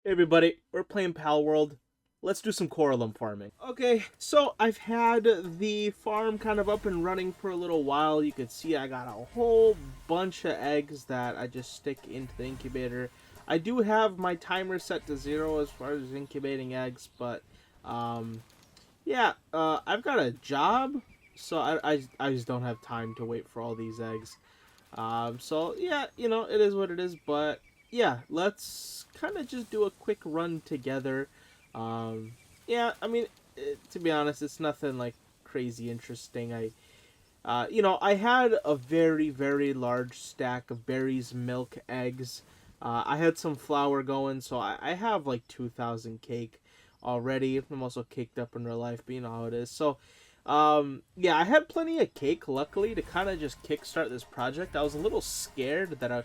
Hey everybody, we're playing Palworld. Let's do some Coralum farming. Okay, so I've had the farm kind of up and running for a little while. You can see I got a whole bunch of eggs that I just stick into the incubator. I do have my timer set to 0 as far as incubating eggs, but um, yeah, I've got a job, so I just don't have time to wait for all these eggs. So yeah, it is what it is. But yeah, let's kind of just do a quick run together. Um, yeah, I mean, to be honest, it's nothing like crazy interesting. I had a very large stack of berries, milk, eggs. I had some flour going, so I have like 2,000 cake already. I'm also caked up in real life, but you know how it is. So, yeah, I had plenty of cake, luckily, to kind of just kickstart this project. I was a little scared that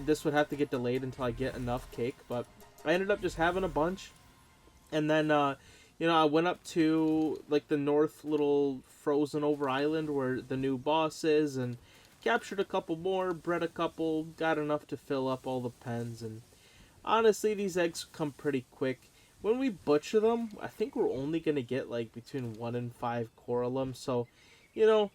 this would have to get delayed until I get enough cake, but I ended up just having a bunch. And then I went up to like the north little frozen over island where the new boss is, and captured a couple more, bred a couple, got enough to fill up all the pens. And honestly, these eggs come pretty quick. When we butcher them, I think we're only gonna get like between 1 and 5 coralum. So, you know,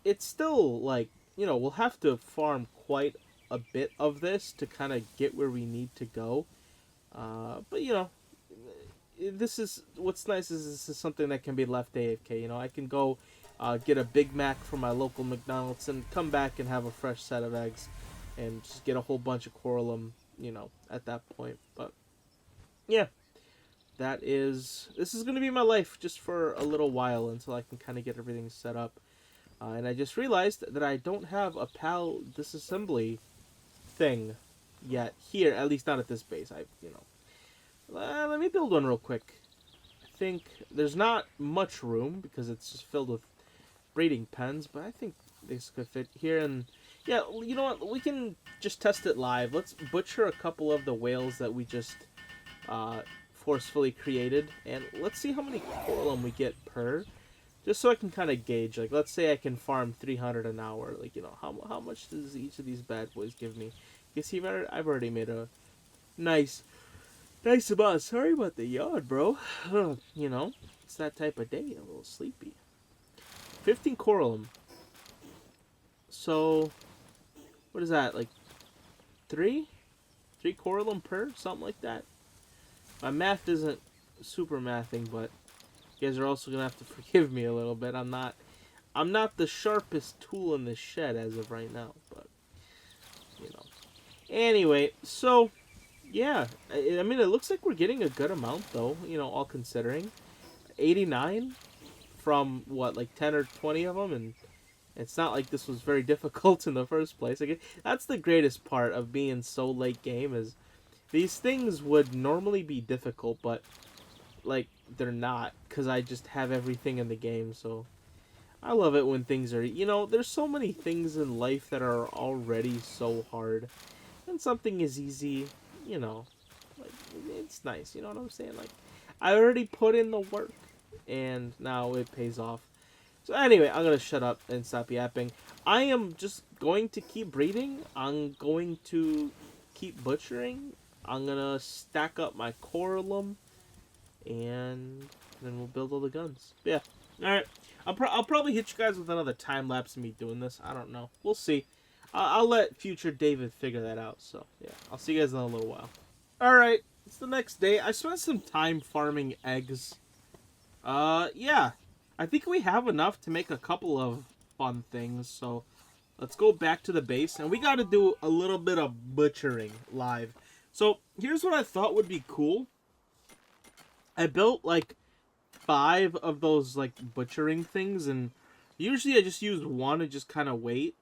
it's still like, we'll have to farm quite a bit of this to kind of get where we need to go. But this is what's nice is this is something that can be left AFK. I can go get a Big Mac from my local McDonald's and come back and have a fresh set of eggs, and just get a whole bunch of coralum. At that point. But yeah, this is gonna be my life just for a little while until I can kind of get everything set up. And I just realized that I don't have a PAL disassembly thing yet here, at least not at this base. Let me build one real quick. I think there's not much room because it's just filled with breeding pens, but I think this could fit here. And yeah, you know what? We can just test it live. Let's butcher a couple of the whales that we just uh, forcefully created, and let's see how many coralum we get per. Just so I can kind of gauge. Like, let's say I can farm 300 an hour. Like, how much does each of these bad boys give me? You see, I've already made a nice amount. Sorry about the yawn, bro. It's that type of day. A little sleepy. 15 coralum. So, what is that? Like, three? 3 coralum per? Something like that. My math isn't super mathing, but you guys are also gonna have to forgive me a little bit. I'm not the sharpest tool in the shed as of right now, but you know. Anyway, so yeah, I mean, it looks like we're getting a good amount though. All considering, 89 from what, like 10 or 20 of them, and it's not like this was very difficult in the first place. Like, that's the greatest part of being so late game is these things would normally be difficult, but like they're not because I just have everything in the game. So I love it when things are, there's so many things in life that are already so hard, and something is easy, you know, like it's nice. You know what I'm saying? Like, I already put in the work, and now it pays off. So anyway, I'm gonna shut up and stop yapping. I am just going to keep breeding. I'm going to keep butchering. I'm gonna stack up my coralum, and then we'll build all the guns. But yeah. All right. I'll probably hit you guys with another time lapse of me doing this. I don't know. We'll see. I'll let future David figure that out. So yeah, I'll see you guys in a little while. All right. It's the next day. I spent some time farming eggs. Yeah. I think we have enough to make a couple of fun things. So let's go back to the base, and we got to do a little bit of butchering live. So here's what I thought would be cool. I built like 5 of those like butchering things, and usually I just use one and just kind of wait.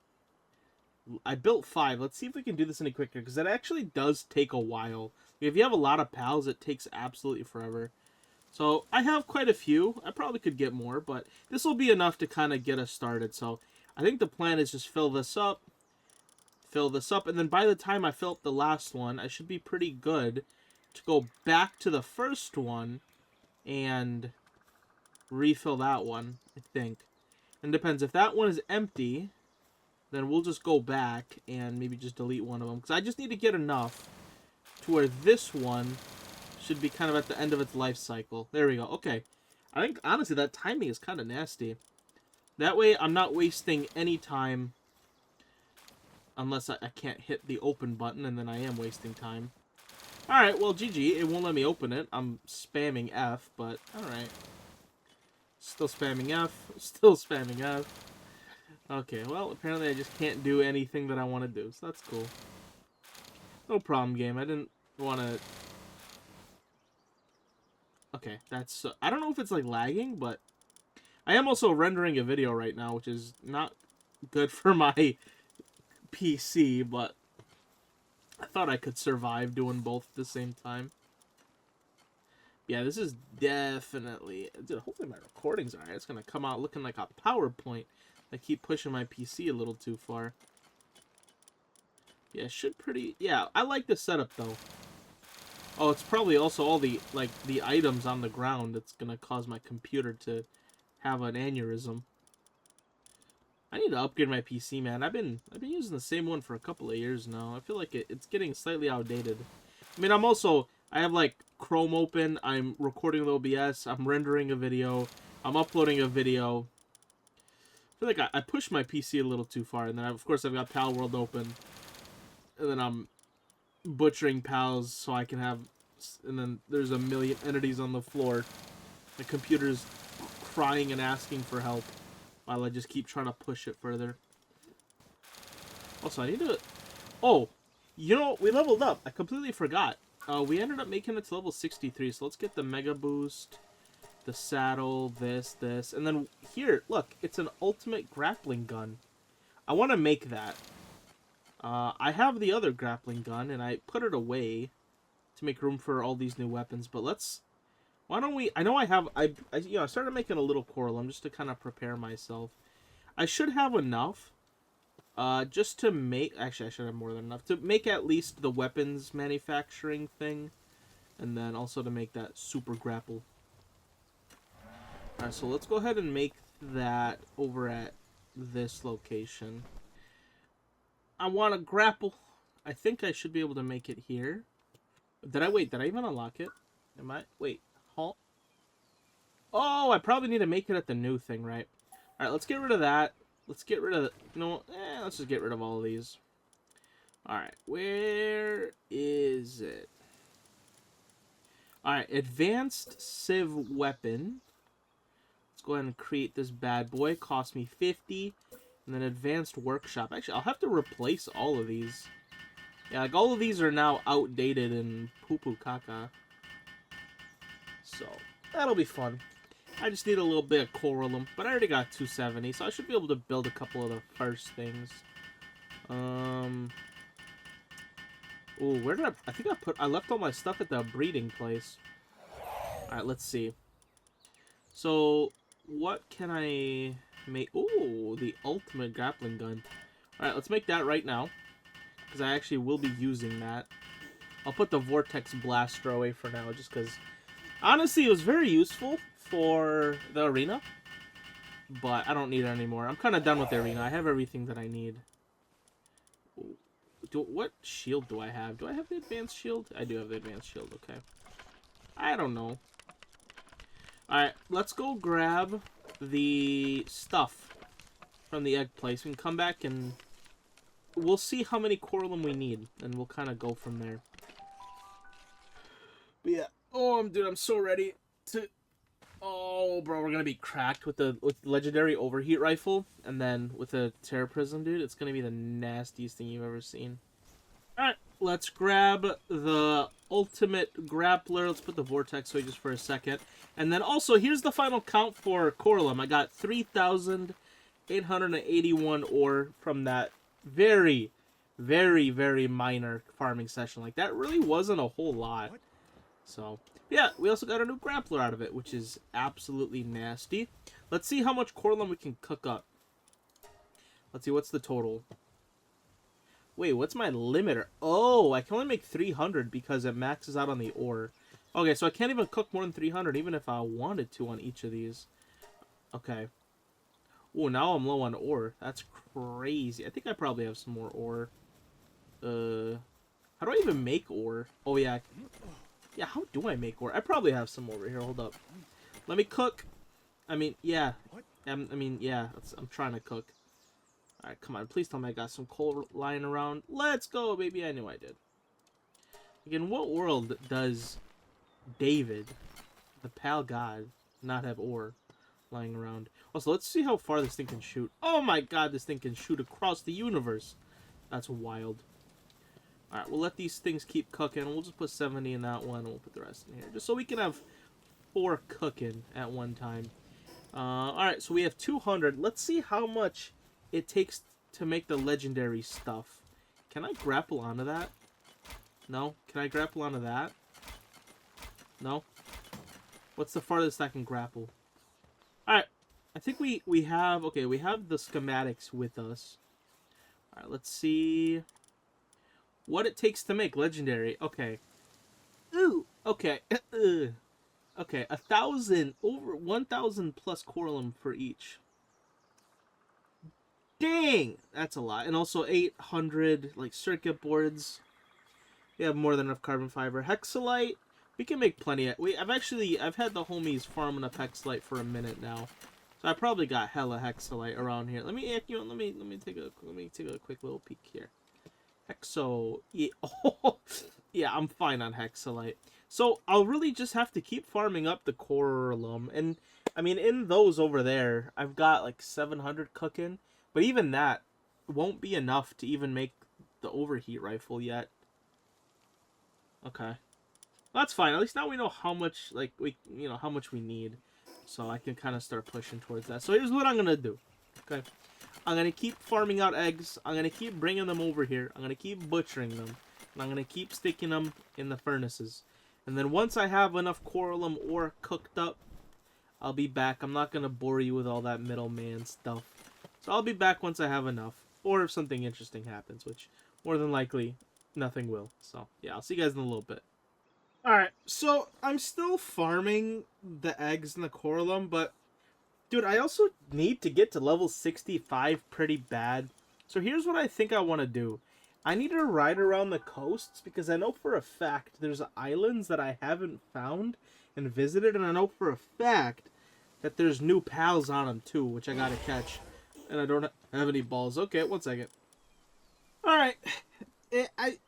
I built 5. Let's see if we can do this any quicker, because that actually does take a while. If you have a lot of pals, it takes absolutely forever. So I have quite a few. I probably could get more, but this will be enough to kind of get us started. So I think the plan is just fill this up, and then by the time I fill up the last one, I should be pretty good to go back to the first one and refill that one, I think. And depends. If that one is empty, then we'll just go back and maybe just delete one of them. Because I just need to get enough to where this one should be kind of at the end of its life cycle. There we go. Okay. I think, honestly, that timing is kind of nasty. That way, I'm not wasting any time unless I can't hit the open button, and then I am wasting time. Alright, well, GG. It won't let me open it. I'm spamming F, but alright. Still spamming F. Still spamming F. Okay, well, apparently I just can't do anything that I want to do, so that's cool. No problem, game. I didn't want to... Okay, that's... I don't know if it's, like, lagging, but... I am also rendering a video right now, which is not good for my PC, but... I thought I could survive doing both at the same time. Yeah, this is definitely... Dude, hopefully my recording's alright. It's gonna come out looking like a PowerPoint. I keep pushing my PC a little too far. Yeah, should pretty... Yeah, I like the setup, though. Oh, it's probably also all the, like, the items on the ground that's gonna cause my computer to have an aneurysm. I need to upgrade my PC, man. I've been using the same one for a couple of years now. I feel like it's getting slightly outdated. I mean, I have, like, Chrome open. I'm recording with OBS. I'm rendering a video. I'm uploading a video. I feel like I pushed my PC a little too far. And then, of course, I've got Palworld open. And then I'm butchering pals so I can have... And then there's a million entities on the floor. The computer's crying and asking for help. While I just keep trying to push it further. Also, I need to... Oh, you know, we leveled up. I completely forgot. We ended up making it to level 63. So let's get the Mega Boost, the saddle, this. And then here, look, it's an ultimate grappling gun. I want to make that. I have the other grappling gun, and I put it away to make room for all these new weapons. But let's... Why don't we... I know I have... I started making a little Coralum just to kind of prepare myself. I should have enough. Just to make... Actually, I should have more than enough. To make at least the weapons manufacturing thing. And then also to make that super grapple. Alright, so let's go ahead and make that over at this location. I want to grapple. I think I should be able to make it here. Did I even unlock it? Am I... Wait. Halt. Oh, I probably need to make it at the new thing, right? Alright, let's get rid of that. Let's get rid of... let's just get rid of all of these. Alright, where is it? Alright, advanced Civ weapon. Let's go ahead and create this bad boy. Cost me 50. And then advanced workshop. Actually, I'll have to replace all of these. Yeah, like all of these are now outdated and poo-poo caca. So, that'll be fun. I just need a little bit of Coralum, but I already got 270, so I should be able to build a couple of the first things. Ooh, where did I think I left all my stuff at the breeding place. Alright, let's see. So, what can I make? Ooh, the ultimate grappling gun. Alright, let's make that right now. Because I actually will be using that. I'll put the Vortex Blaster away for now, just because... Honestly, it was very useful for the arena. But I don't need it anymore. I'm kind of done with the arena. I have everything that I need. What shield do I have? Do I have the advanced shield? I do have the advanced shield, okay. I don't know. Alright, let's go grab the stuff from the egg place. We can come back and we'll see how many Coralum we need. And we'll kind of go from there. But yeah. Oh, dude, I'm so ready to... Oh, bro, we're gonna be cracked with the legendary Overheat rifle, and then with the Terror Prism, dude. It's gonna be the nastiest thing you've ever seen. Alright, let's grab the ultimate grappler. Let's put the Vortex away just for a second. And then also, here's the final count for Coralum. I got 3,881 ore from that very, very, very minor farming session. Like, that really wasn't a whole lot. So, yeah, we also got a new grappler out of it, which is absolutely nasty. Let's see how much Coralum we can cook up. Let's see, what's the total? Wait, what's my limiter? Oh, I can only make 300 because it maxes out on the ore. Okay, so I can't even cook more than 300, even if I wanted to on each of these. Okay. Oh, now I'm low on ore. That's crazy. I think I probably have some more ore. How do I even make ore? Oh, yeah. Yeah, how do I make ore? I probably have some over here. Hold up. Let me cook. I mean, yeah. Yeah. I'm trying to cook. Alright, come on. Please tell me I got some coal lying around. Let's go, baby. I knew I did. Again, what world does David, the pal god, not have ore lying around? Also, let's see how far this thing can shoot. Oh my god, this thing can shoot across the universe. That's wild. Alright, we'll let these things keep cooking. We'll just put 70 in that one, and we'll put the rest in here. Just so we can have 4 cooking at one time. Alright, so we have 200. Let's see how much it takes to make the legendary stuff. Can I grapple onto that? No? Can I grapple onto that? No? What's the farthest I can grapple? Alright, I think we have... Okay, we have the schematics with us. Alright, let's see... what it takes to make legendary. Okay. Ooh. Okay. Okay. 1,000 over 1,000 plus coralum for each. Dang, that's a lot. And also 800 like circuit boards. We have more than enough carbon fiber. Hexalite. We can make plenty of. I've had the homies farming up hexalite for a minute now. So I probably got hella hexalite around here. Let me take a quick little peek here. Hexo, yeah, oh, yeah, I'm fine on hexalite. So I'll really just have to keep farming up the coralum, and I mean in those over there, I've got like 700 cooking, but even that won't be enough to even make the overheat rifle yet. Okay, that's fine. At least now we know how much how much we need, so I can kind of start pushing towards that. So here's what I'm gonna do. Okay. I'm going to keep farming out eggs. I'm going to keep bringing them over here. I'm going to keep butchering them. And I'm going to keep sticking them in the furnaces. And then once I have enough coralum ore cooked up, I'll be back. I'm not going to bore you with all that middleman stuff. So I'll be back once I have enough. Or if something interesting happens, which more than likely nothing will. So yeah, I'll see you guys in a little bit. Alright, so I'm still farming the eggs and the coralum, but dude, I also need to get to level 65 pretty bad. So here's what I think I want to do. I need to ride around the coasts because I know for a fact there's islands that I haven't found and visited. And I know for a fact that there's new pals on them too, which I gotta catch. And I don't have any balls. Okay, one second. Alright.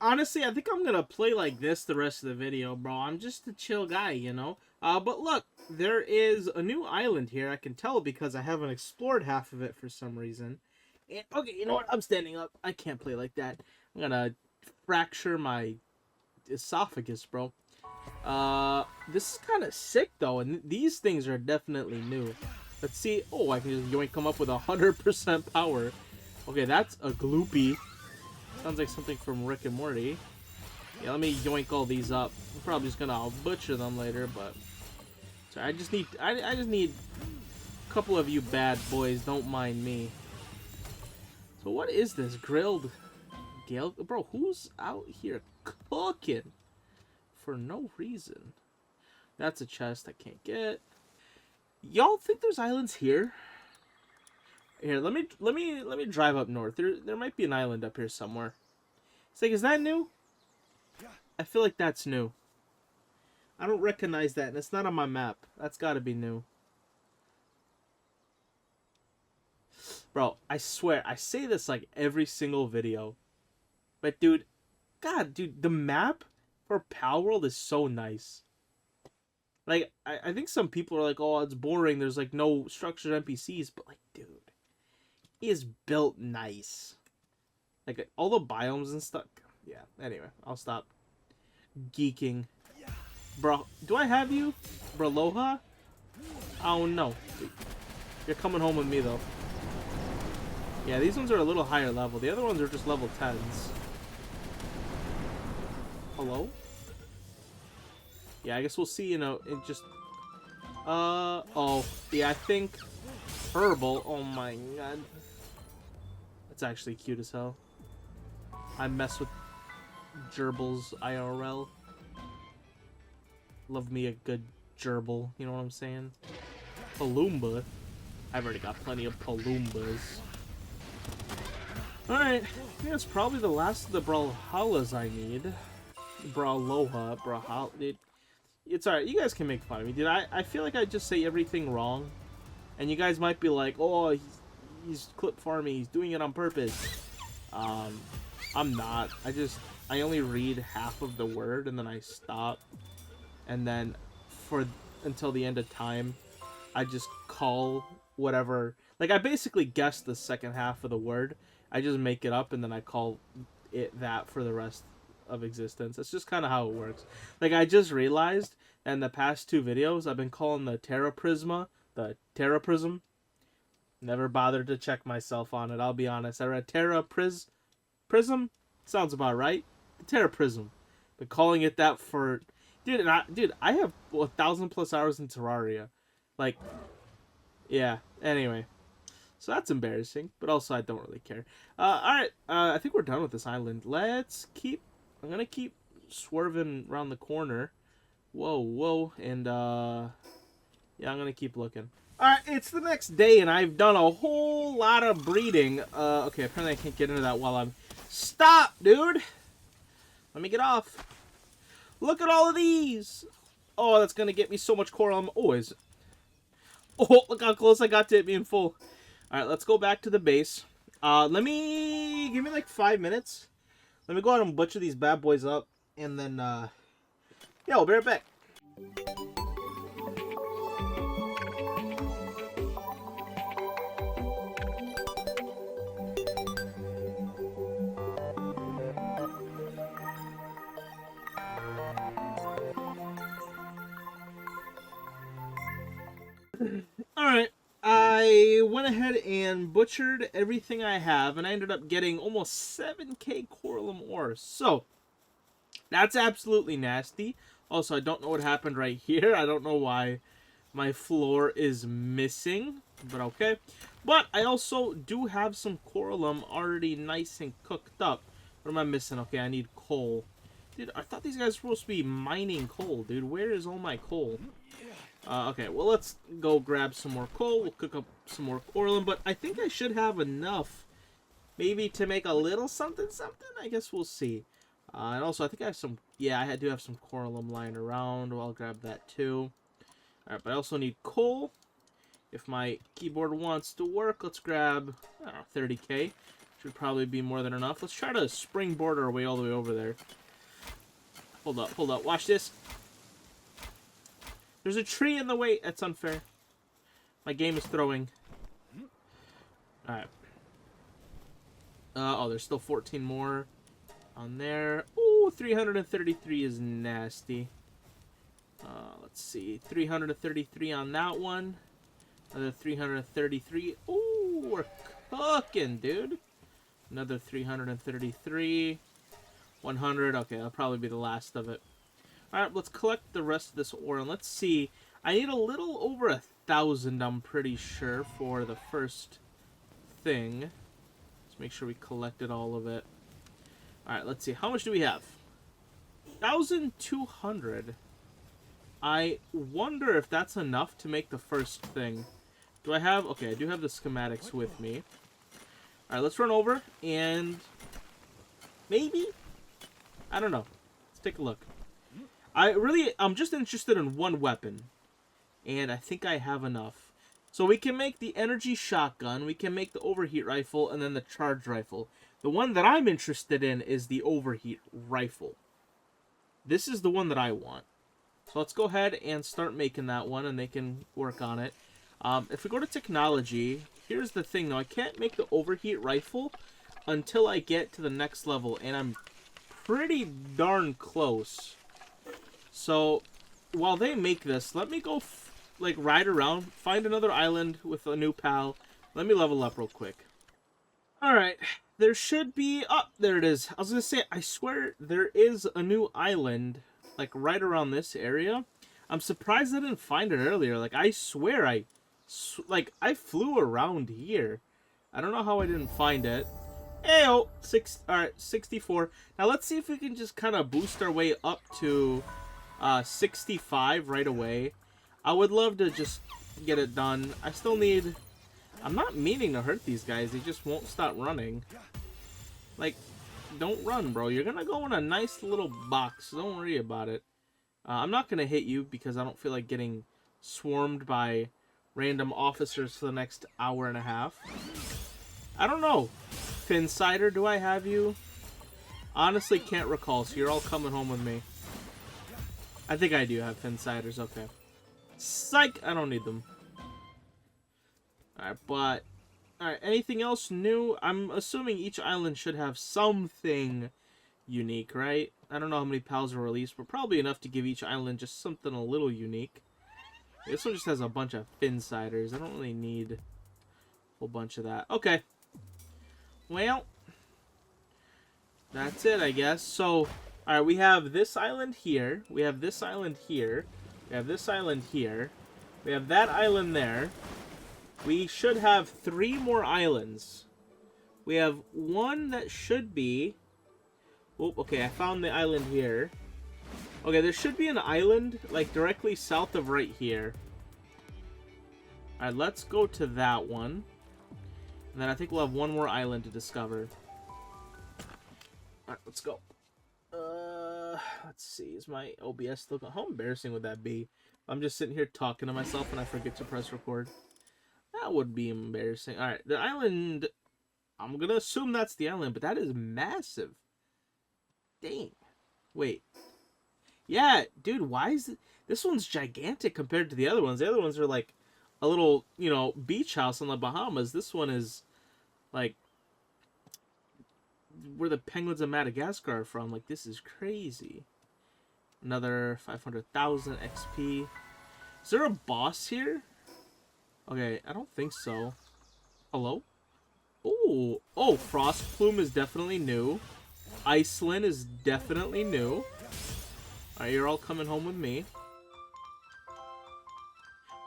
Honestly, I think I'm gonna play like this the rest of the video, bro. I'm just a chill guy, you know? But look, there is a new island here. I can tell because I haven't explored half of it for some reason. And, okay, you know what? I'm standing up. I can't play like that. I'm gonna fracture my esophagus, bro. This is kind of sick, though. And these things are definitely new. Let's see. Oh, I can just yoink come up with 100% power. Okay, that's a gloopy. Sounds like something from Rick and Morty. Yeah, let me yoink all these up. I'm probably just gonna butcher them later, but sorry, I just need a couple of you bad boys. Don't mind me. So what is this grilled Gale? Bro, who's out here cooking for no reason? That's a chest I can't get. Y'all think there's islands here? Here, let me drive up north. There might be an island up here somewhere. It's like, is that new? I feel like that's new. I don't recognize that, and it's not on my map. That's got to be new. Bro, I swear, I say this like every single video. But dude, God, dude, the map for Palworld is so nice. Like, I think some people are like, oh, it's boring. There's like no structured NPCs. But like, dude, it is built nice. Like, all the biomes and stuff. Yeah, anyway, I'll stop geeking. Bro, do I have you? Braloha? Oh no. You're coming home with me though. Yeah, these ones are a little higher level. The other ones are just level 10s. Hello? Yeah, I guess we'll see, you know, it just... oh. Yeah, I think... Herbal. Oh my god. That's actually cute as hell. I mess with gerbils IRL. Love me a good gerbil, you know what I'm saying? Palumba. I've already got plenty of Palumbas. Alright, I think that's probably the last of the Brawlhallas I need. Brawlhalla, dude. It's alright, you guys can make fun of me, dude. I feel like I just say everything wrong. And you guys might be like, oh, he's clip farming, he's doing it on purpose. I'm not. I only read half of the word and then I stop. And then until the end of time, I just call whatever. Like, I basically guess the second half of the word. I just make it up and then I call it that for the rest of existence. That's just kind of how it works. Like, I just realized in the past 2 videos, I've been calling the Terra Prism. Never bothered to check myself on it, I'll be honest. I read Prism? Sounds about right. The Terra Prism. Been calling it that for... Dude, I have 1,000+ hours in Terraria. Like, yeah, anyway. So that's embarrassing, but also I don't really care. Alright, I think we're done with this island. I'm gonna keep swerving around the corner. Whoa, and, yeah, I'm gonna keep looking. Alright, it's the next day, and I've done a whole lot of breeding. Okay, apparently I can't get into that while I'm... Stop, dude! Let me get off. Look at all of these! Oh, that's gonna get me so much coral. Oh, look how close I got to it being full. Alright, let's go back to the base. Give me like 5 minutes. Let me go out and butcher these bad boys up. And then, yeah, we'll be right back. Alright, I went ahead and butchered everything I have, and I ended up getting almost 7k coralum ore. So, that's absolutely nasty. Also, I don't know what happened right here. I don't know why my floor is missing, but okay. But I also do have some coralum already nice and cooked up. What am I missing? Okay, I need coal. Dude, I thought these guys were supposed to be mining coal, dude. Where is all my coal? Okay, well, let's go grab some more coal. We'll cook up some more coralum, but I think I should have enough maybe to make a little something. I guess we'll see. And also, I think I have some... Yeah, I do have some coralum lying around. Well, I'll grab that too. Alright, but I also need coal. If my keyboard wants to work, let's grab, I don't know, 30k. Should probably be more than enough. Let's try to springboard our way all the way over there. Hold up. Watch this. There's a tree in the way. That's unfair. My game is throwing. Alright. Oh, there's still 14 more on there. Ooh, 333 is nasty. Let's see. 333 on that one. Another 333. Ooh, we're cooking, dude. Another 333. 100. Okay, that'll probably be the last of it. Alright, let's collect the rest of this ore, and let's see. I need a little over 1,000, I'm pretty sure, for the first thing. Let's make sure we collected all of it. Alright, let's see. How much do we have? 1,200. I wonder if that's enough to make the first thing. Do I have... Okay, I do have the schematics with me. Alright, let's run over, and... Maybe? I don't know. Let's take a look. I'm just interested in one weapon. And I think I have enough. So we can make the energy shotgun, we can make the overheat rifle, and then the charge rifle. The one that I'm interested in is the overheat rifle. This is the one that I want. So let's go ahead and start making that one, and they can work on it. If we go to technology, here's the thing though. I can't make the overheat rifle until I get to the next level, and I'm pretty darn close. So, while they make this, let me go, ride around, find another island with a new pal. Let me level up real quick. Alright, there should be... Oh, there it is. I was gonna say, I swear there is a new island, right around this area. I'm surprised I didn't find it earlier. I swear I flew around here. I don't know how I didn't find it. Ayo! Alright, 64. Now, let's see if we can just kind of boost our way up to... 65 right away. I would love to just get it done. I still need... I'm not meaning to hurt these guys. They just won't stop running. Like, don't run, bro. You're gonna go in a nice little box. Don't worry about it. I'm not gonna hit you because I don't feel like getting swarmed by random officers for the next hour and a half. I don't know. Finsider, do I have you? Honestly, can't recall, so you're all coming home with me. I think I do have Finsiders, okay. Psych! I don't need them. Alright, but... Alright, anything else new? I'm assuming each island should have something unique, right? I don't know how many pals were released, but probably enough to give each island just something a little unique. This one just has a bunch of Finsiders. I don't really need a whole bunch of that. Okay. Well, that's it, I guess. So, alright, we have this island here. We have this island here. We have this island here. We have that island there. We should have 3 more islands. We have one that should be... Oh, okay, I found the island here. Okay, there should be an island, like, directly south of right here. Alright, let's go to that one. And then I think we'll have one more island to discover. Alright, let's go. Let's see. Is my OBS still going? How embarrassing would that be? I'm just sitting here talking to myself and I forget to press record. That would be embarrassing. Alright, the island... I'm gonna assume that's the island, but that is massive. Dang. Wait. Yeah, dude, why is it... This one's gigantic compared to the other ones. The other ones are like a little, you know, beach house in the Bahamas. This one is like where the penguins of Madagascar are from. Like, this is crazy. Another 500,000 XP. Is there a boss here? Okay, I don't think so. Hello? Ooh. Oh, Frost Plume is definitely new. Iceland is definitely new. Alright, you're all coming home with me.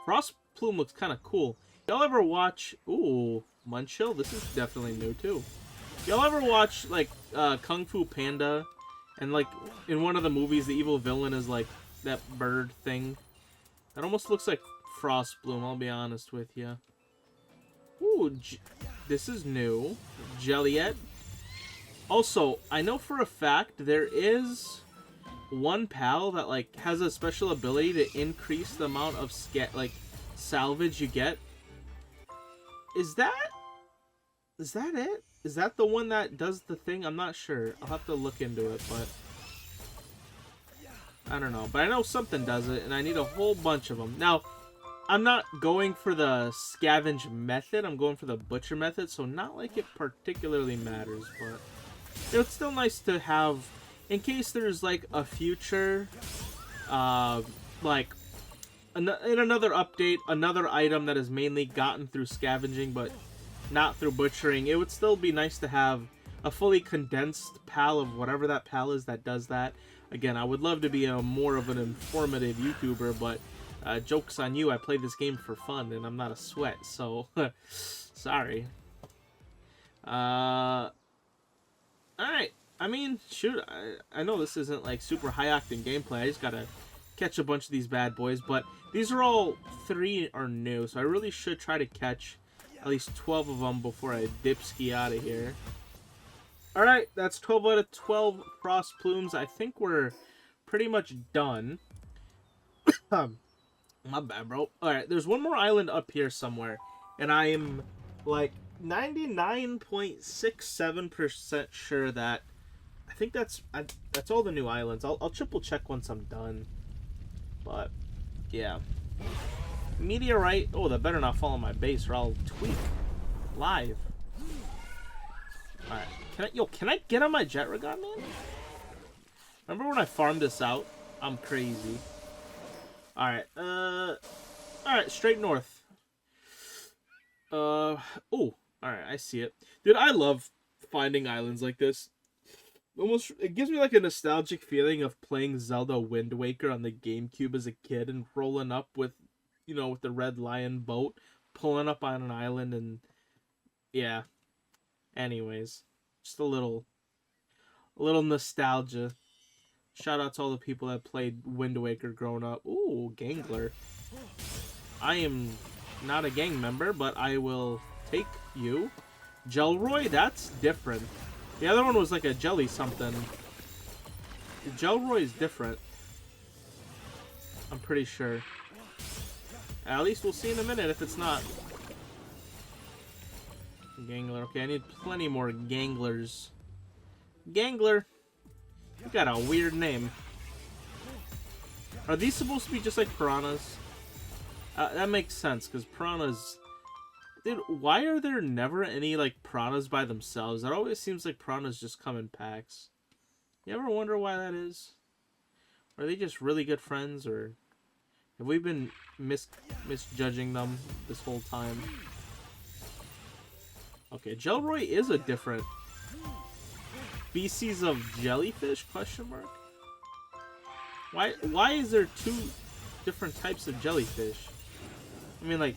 Frost Plume looks kind of cool. Y'all ever watch... Ooh, Munchill? This is definitely new, too. Y'all ever watch, like, Kung Fu Panda? And, like, in one of the movies, the evil villain is, like, that bird thing. That almost looks like Frost Bloom, I'll be honest with you. Ooh, this is new. Jelliet. Also, I know for a fact there is one pal that, like, has a special ability to increase the amount of, salvage you get. Is that it? Is that the one that does the thing? I'm not sure. I'll have to look into it, but... I don't know. But I know something does it, and I need a whole bunch of them. Now, I'm not going for the scavenge method. I'm going for the butcher method, so not like it particularly matters, but... You know, it's still nice to have... In case there's, like, a future... like... In another update, another item that is mainly gotten through scavenging, but not through butchering, it would still be nice to have a fully condensed pal of whatever that pal is that does that. Again, I would love to be a more of an informative YouTuber, but joke's on you, I play this game for fun, and I'm not a sweat, so sorry. Alright, I mean, shoot, I know this isn't like super high-octane gameplay, I just gotta catch a bunch of these bad boys, but these are all 3 are new, so I really should try to catch at least 12 of them before I dipski out of here. Alright, that's 12 out of 12 Frost Plumes. I think we're pretty much done. My bad, bro. Alright, there's one more island up here somewhere, and I am like 99.67% sure that I think that's all the new islands. I'll triple check once I'm done. But yeah, meteorite. Oh, that better not fall on my base, or I'll tweak live. All right, can I get on my jet regatta, man? Remember when I farmed this out? I'm crazy. All right, straight north. Oh, all right, I see it, dude. I love finding islands like this. Almost, it gives me like a nostalgic feeling of playing Zelda Wind Waker on the GameCube as a kid and rolling up with, you know, with the Red Lion boat, pulling up on an island, and yeah. Anyways, just a little nostalgia. Shout out to all the people that played Wind Waker growing up. Ooh, Gangler. I am not a gang member, but I will take you. Gelroy, that's different. The other one was like a jelly something. The Gelroy is different. I'm pretty sure. At least we'll see in a minute if it's not. Gangler. Okay, I need plenty more Ganglers. Gangler. You got a weird name. Are these supposed to be just like piranhas? That makes sense, because piranhas... Dude, why are there never any, like, piranhas by themselves? It always seems like piranhas just come in packs. You ever wonder why that is? Are they just really good friends, or have we been misjudging them this whole time? Okay, Gelroy is a different species of jellyfish, question mark? Why is there two different types of jellyfish? I mean, like,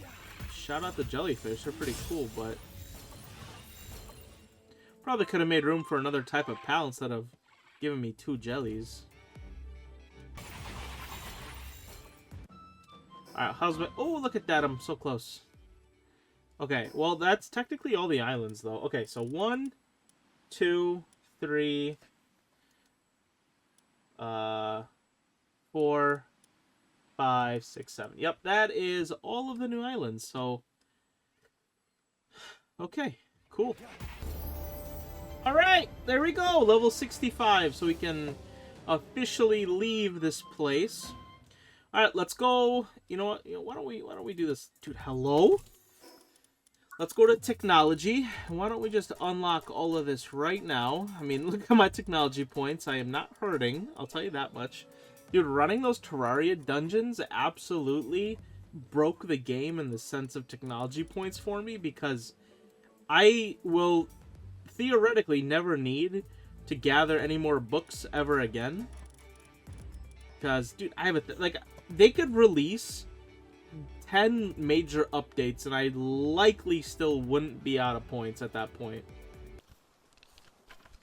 shout out the jellyfish, they're pretty cool, but probably could have made room for another type of pal instead of giving me two jellies. Alright, how's my... Oh, look at that, I'm so close. Okay, well, that's technically all the islands, though. Okay, so 1, 2, 3, 4, 5, 6, 7. Yep, that is all of the new islands, so... Okay, cool. Alright, there we go, level 65, so we can officially leave this place. Alright, let's go. You know what? Why don't we do this? Dude, hello? Let's go to technology. Why don't we just unlock all of this right now? I mean, look at my technology points. I am not hurting, I'll tell you that much. Dude, running those Terraria dungeons absolutely broke the game in the sense of technology points for me, because I will theoretically never need to gather any more books ever again. Because, dude, I have a... like, they could release 10 major updates and I likely still wouldn't be out of points at that point.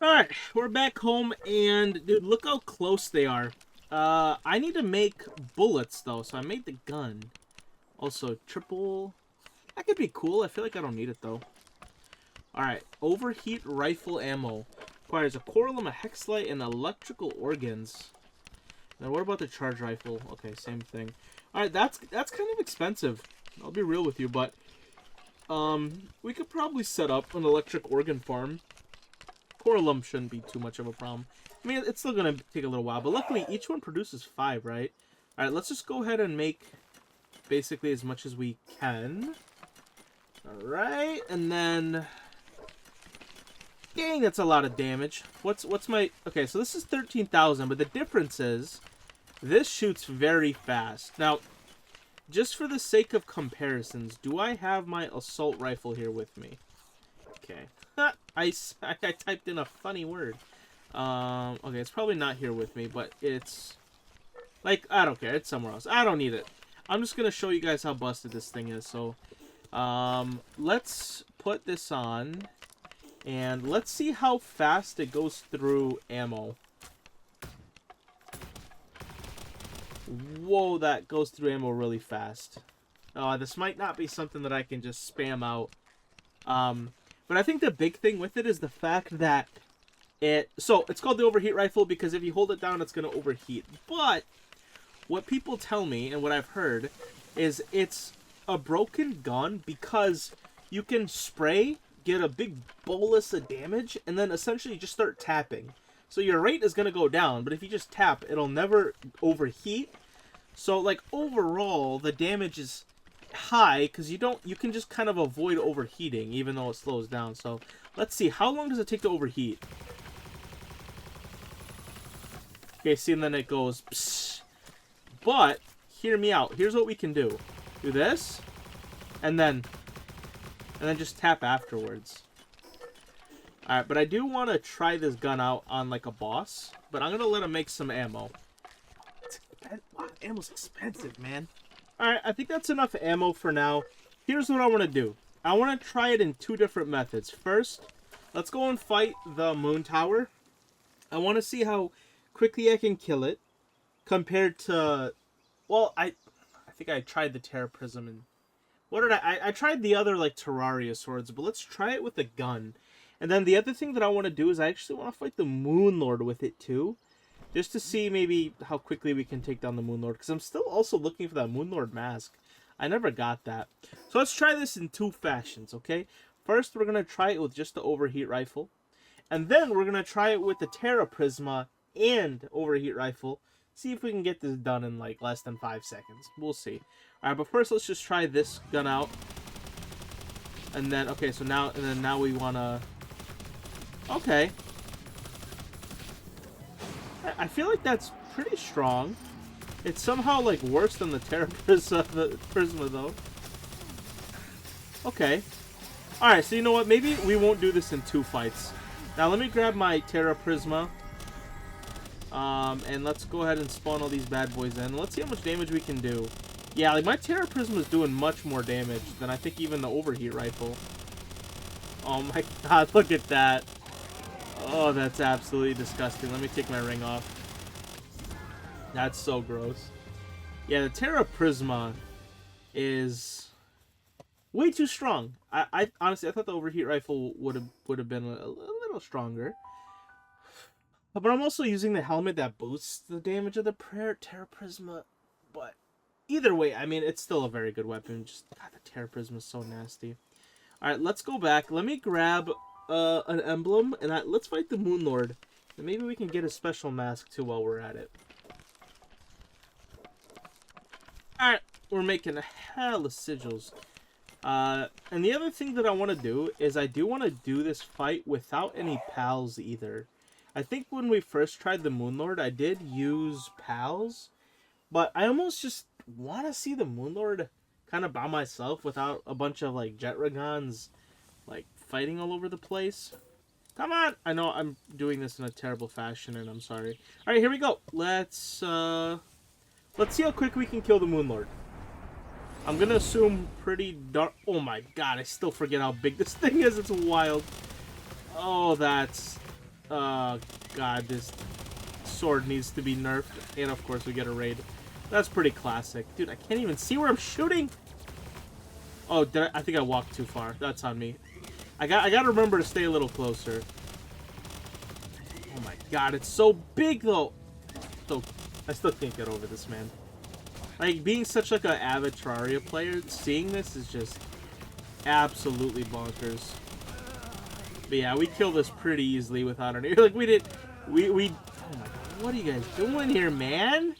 Alright, we're back home, and, dude, look how close they are. I need to make bullets, though, so I made the gun. Also, triple... That could be cool. I feel like I don't need it, though. Alright, Overheat rifle ammo. Requires a coralum, a hexlite, and electrical organs. Now, what about the charge rifle? Okay, same thing. Alright, that's kind of expensive. I'll be real with you, but... we could probably set up an electric organ farm. Coralum shouldn't be too much of a problem. I mean, it's still going to take a little while, but luckily each one produces 5, right? Alright, let's just go ahead and make basically as much as we can. Alright, and then... Dang, that's a lot of damage. What's my... Okay, so this is 13,000, but the difference is this shoots very fast. Now, just for the sake of comparisons, do I have my assault rifle here with me? Okay. I typed in a funny word. Okay, it's probably not here with me, but it's... Like, I don't care. It's somewhere else. I don't need it. I'm just going to show you guys how busted this thing is. So, let's put this on. And let's see how fast it goes through ammo. Whoa, that goes through ammo really fast. This might not be something that I can just spam out. But I think the big thing with it is the fact that so it's called the Overheat rifle because if you hold it down, it's going to overheat. But what people tell me and what I've heard is it's a broken gun because you can spray, get a big bolus of damage, and then essentially just start tapping. So your rate is going to go down, but if you just tap, it'll never overheat. So, like, overall, the damage is high because you can just kind of avoid overheating even though it slows down. So, let's see. How long does it take to overheat? Okay, see, and then it goes... Psst. But, hear me out. Here's what we can do. Do this, and then just tap afterwards. Alright, but I do want to try this gun out on, like, a boss. But I'm going to let him make some ammo. Wow, ammo's expensive, man. Alright, I think that's enough ammo for now. Here's what I want to do. I want to try it in 2 different methods. First, let's go and fight the moon tower. I want to see how quickly I can kill it. Compared to... Well, I think I tried the Terra Prism and... What did I tried the other, like, Terraria swords, but let's try it with a gun. And then the other thing that I want to do is I actually want to fight the Moon Lord with it too. Just to see maybe how quickly we can take down the Moon Lord. Because I'm still also looking for that Moon Lord mask. I never got that. So let's try this in two fashions, okay? First, we're going to try it with just the Overheat Rifle. And then we're going to try it with the Terra Prisma and Overheat Rifle. See if we can get this done in like less than 5 seconds. We'll see. Alright, but first let's just try this gun out. And then, okay, so now we want to... Okay. I feel like that's pretty strong. It's somehow like worse than the Terra Prisma though. Okay. Alright, so you know what? Maybe we won't do this in 2 fights. Now let me grab my Terra Prisma. And let's go ahead and spawn all these bad boys in. Let's see how much damage we can do. Yeah, like my Terra Prisma is doing much more damage than I think even the Overheat Rifle. Oh my god, look at that. Oh, that's absolutely disgusting. Let me take my ring off. That's so gross. Yeah, the Terra Prisma is way too strong. I honestly, I thought the Overheat Rifle would have been a little stronger. But I'm also using the helmet that boosts the damage of the Terra Prisma. But either way, I mean, it's still a very good weapon. Just, God, the Terra Prisma is so nasty. Alright, let's go back. Let me grab an emblem, and let's fight the Moon Lord. And maybe we can get a special mask, too, while we're at it. Alright, we're making a hell of sigils. And the other thing that I want to do is I do want to do this fight without any pals either. I think when we first tried the Moon Lord, I did use pals, but I almost just want to see the Moon Lord kind of by myself without a bunch of like jet ragons like fighting all over the place. Come on! I know I'm doing this in a terrible fashion, and I'm sorry. All right, here we go. Let's see how quick we can kill the Moon Lord. I'm gonna assume pretty dark. Oh my god! I still forget how big this thing is. It's wild. Oh, that's. God, this sword needs to be nerfed. And of course we get a raid. That's pretty classic. Dude, I can't even see where I'm shooting. Oh, I think I walked too far. That's on me. I gotta remember to stay a little closer. Oh my god, it's so big though. So, I still can't get over this, man. Like, being such like an avid Terraria player, seeing this is just absolutely bonkers. But yeah, we killed this pretty easily without any. Like, we did. Oh my god, what are you guys doing here, man?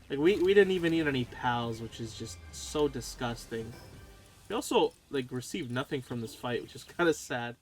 Like, we didn't even need any pals, which is just so disgusting. We also, like, received nothing from this fight, which is kind of sad.